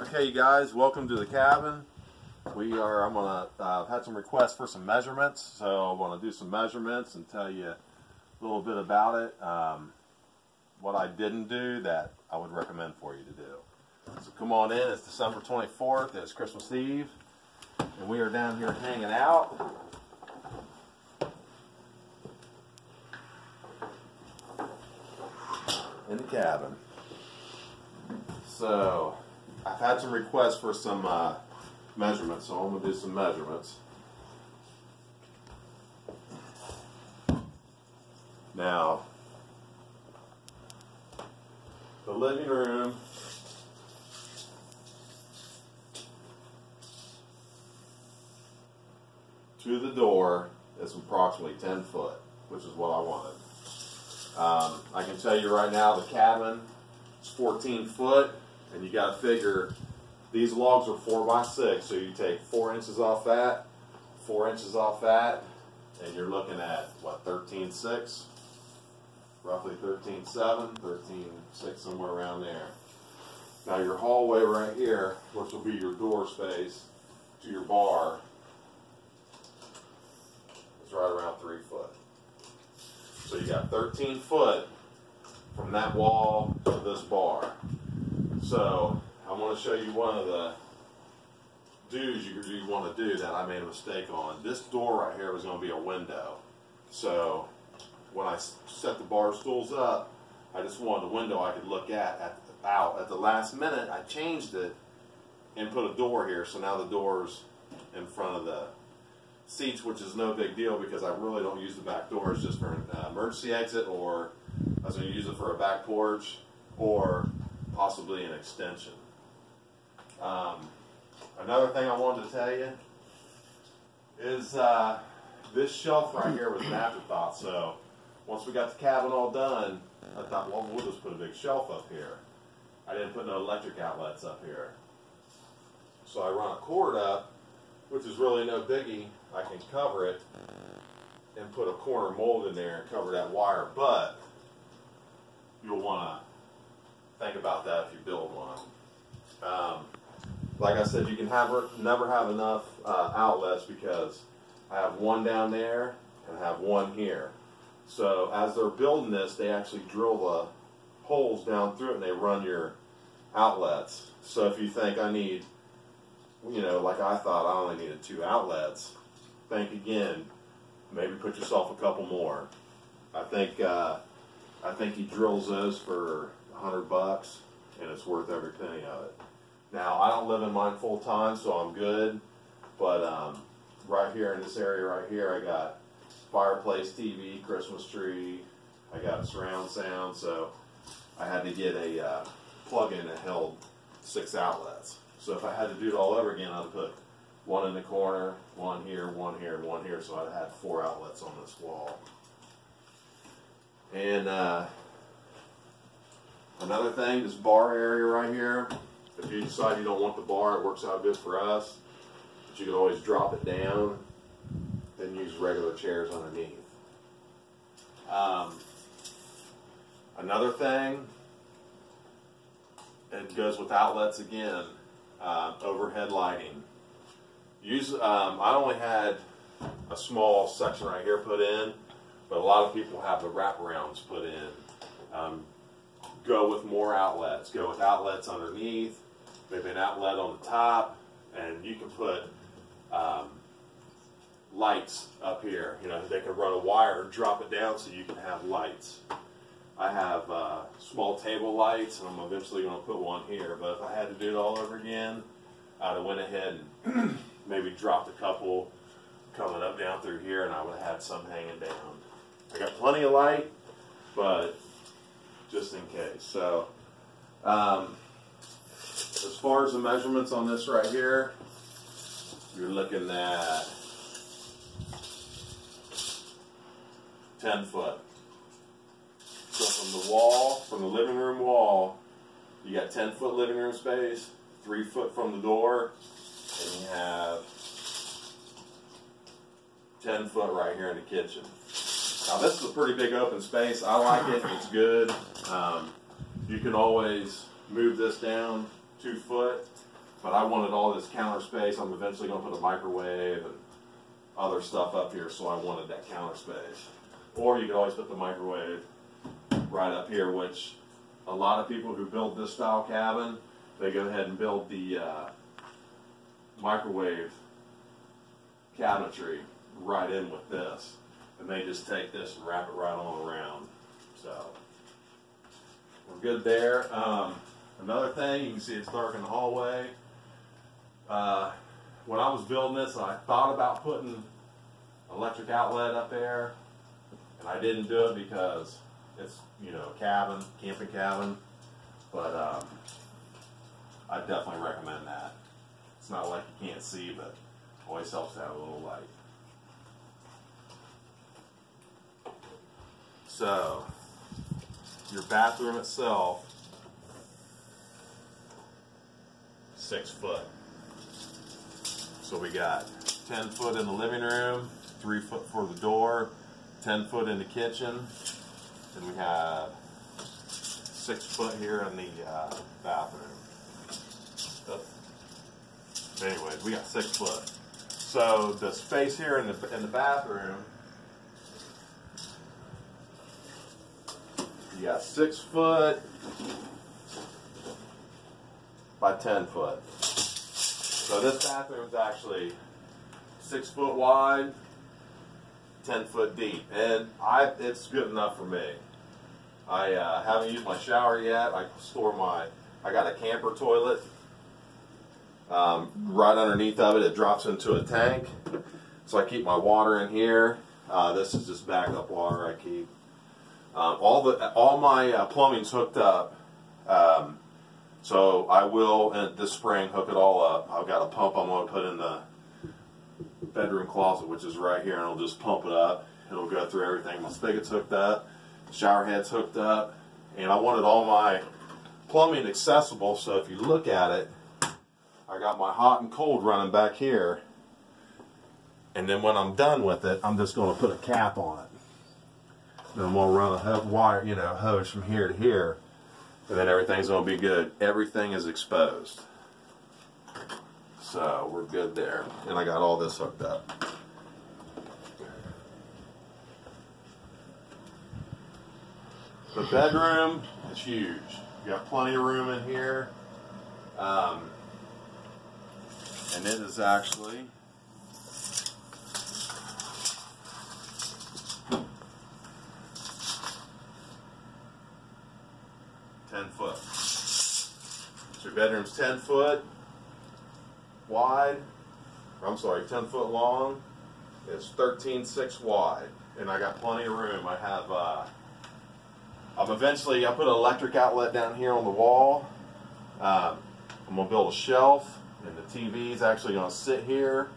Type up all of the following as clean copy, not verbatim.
Okay, you guys, welcome to the cabin. I'm gonna had some requests for some measurements, so I want to do some measurements and tell you a little bit about it. What I didn't do that I would recommend for you to do. So come on in. It's December 24th. It's Christmas Eve, and we are down here hanging out. In the cabin. So I've had some requests for some measurements, so I'm going to do some measurements. Now, the living room to the door is approximately 10 foot, which is what I wanted. I can tell you right now the cabin is 14 foot, and you got to figure these logs are 4 by 6, so you take 4 inches off that, 4 inches off that, and you're looking at what, 13.6, roughly 13.7, 13.6, somewhere around there. Now your hallway right here, which will be your door space to your bar, is right around 3 foot. So you got 13 foot from that wall to this bar. So I want to show you one of the do's you want to do that I made a mistake on. This door right here was going to be a window. So when I set the bar stools up, I just wanted a window I could look out. At the last minute, I changed it and put a door here. So now the door's in front of the seats, which is no big deal because I really don't use the back door. It's just for an emergency exit, or I was going to use it for a back porch, or possibly an extension. Another thing I wanted to tell you is this shelf right here was an afterthought. So once we got the cabin all done, I thought, well, we'll just put a big shelf up here. I didn't put no electric outlets up here. So I run a cord up, which is really no biggie. I can cover it and put a corner mold in there and cover that wire, but you'll want to think about that if you build one. Like I said, you can never have enough outlets because I have one down there and I have one here. So as they're building this, they actually drill the holes down through it and they run your outlets. So if you think I need, like I thought I only needed 2 outlets, think again. Maybe put yourself a couple more. I think he drills those for $100, and it's worth every penny of it. Now I don't live in mine full time, so I'm good. But right here in this area right here, I got fireplace, TV, Christmas tree. I got surround sound, so I had to get a plug-in that held 6 outlets. So if I had to do it all over again, I'd put one in the corner, one here, one here, and one here, so I'd had 4 outlets on this wall. And another thing, this bar area right here, if you decide you don't want the bar, it works out good for us, but you can always drop it down and use regular chairs underneath. Another thing, it goes with outlets again, overhead lighting. I only had a small section right here put in, but a lot of people have the wraparounds put in. Go with more outlets. Go with outlets underneath, maybe an outlet on the top, and you can put lights up here. They can run a wire and drop it down so you can have lights. I have small table lights, and I'm eventually going to put one here, but if I had to do it all over again, I'd have went ahead and maybe dropped a couple coming up down through here, and I would have had some hanging down. I got plenty of light, but just in case. So as far as the measurements on this right here, you're looking at 10 foot. So from the wall, from the living room wall, you got 10 foot living room space, 3 foot from the door, and you have 10 foot right here in the kitchen. Now this is a pretty big open space. I like it. It's good. You can always move this down 2 foot but I wanted all this counter space. I'm eventually going to put a microwave and other stuff up here, so I wanted that counter space. Or you could always put the microwave right up here, which a lot of people who build this style cabin, they go ahead and build the microwave cabinetry right in with this, and they just take this and wrap it right on around. So we're good there. Another thing, you can see it's dark in the hallway. When I was building this, I thought about putting electric outlet up there, and I didn't do it because it's, you know, a cabin, camping cabin, but I definitely recommend that. It's not like you can't see, but it always helps to have a little light. So, your bathroom itself, 6 foot. So we got 10 foot in the living room, 3 foot for the door, 10 foot in the kitchen, and we have 6 foot here in the bathroom. Anyways, we got 6 foot. So the space here in the bathroom, you got 6 foot by 10 foot. So this bathroom is actually 6 foot wide, 10 foot deep, and it's good enough for me. I haven't used my shower yet. I got a camper toilet right underneath of it. It drops into a tank, so I keep my water in here. This is just backup water I keep. All my plumbing's hooked up. So I will, this spring, hook it all up. I've got a pump I'm going to put in the bedroom closet, which is right here, and it'll just pump it up. It'll go through everything. My spigot's hooked up, shower head's hooked up, and I wanted all my plumbing accessible, so if you look at it, I got my hot and cold running back here, and then when I'm done with it, I'm just going to put a cap on it. Then I'm going to run a wire, hose from here to here, and then everything's going to be good. Everything is exposed. So we're good there. And I got all this hooked up. The bedroom is huge. You got plenty of room in here. And it is actually foot. So your bedroom's 10 foot wide, or I'm sorry, 10 foot long. It's 13.6 wide, and I got plenty of room. I have, I put an electric outlet down here on the wall. I'm going to build a shelf, and the TV's actually going to sit here,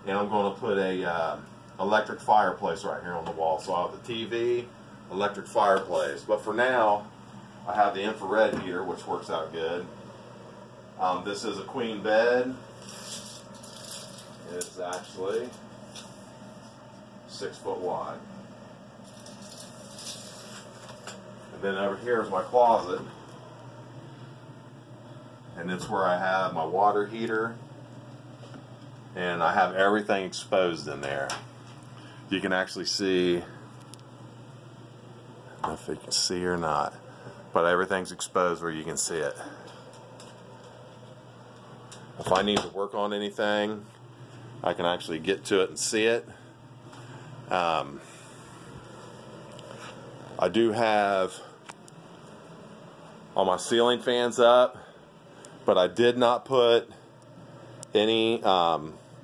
and I'm going to put a electric fireplace right here on the wall. So I have the TV, electric fireplace. But for now, I have the infrared heater, which works out good. This is a queen bed. It's actually 6 foot wide. And then over here is my closet. And it's where I have my water heater. And I have everything exposed in there. You can actually see, I don't know if you can see or not, but everything's exposed where you can see it. If I need to work on anything, I can actually get to it and see it. I do have all my ceiling fans up, but I did not put any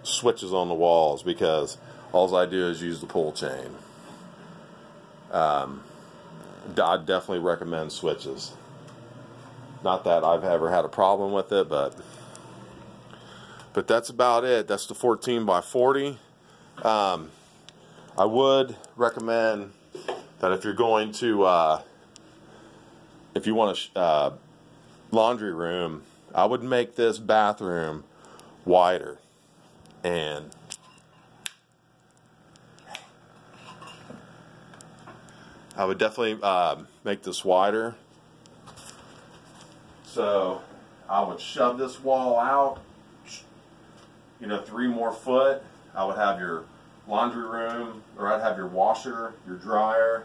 switches on the walls because all I do is use the pull chain. I definitely recommend switches. Not that I've ever had a problem with it, but that's about it. That's the 14 by 40. I would recommend that if you're going to, if you want a laundry room, I would make this bathroom wider, and I would definitely make this wider. So I would shove this wall out 3 more foot, I would have your laundry room, or I'd have your washer, your dryer.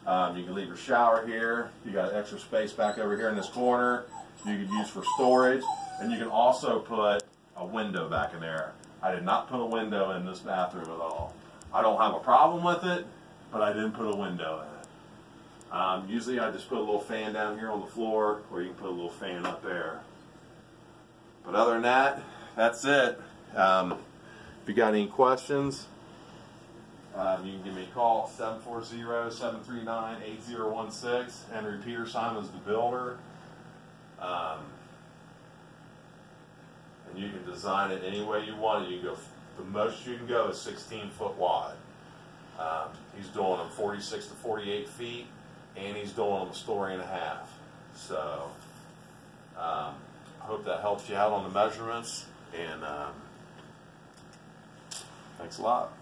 You can leave your shower here. You got extra space back over here in this corner. You could use for storage, and you can also put a window back in there. I did not put a window in this bathroom at all. I don't have a problem with it, but I didn't put a window in it. Usually I just put a little fan down here on the floor, or you can put a little fan up there. But other than that, that's it. If you got any questions, you can give me a call at 740-739-8016. Henry Peterson is the builder. And you can design it any way you want it. You can go, the most you can go is 16 foot wide. He's doing them 46 to 48 feet, and he's doing them a story and a half. So I hope that helps you out on the measurements, and thanks a lot.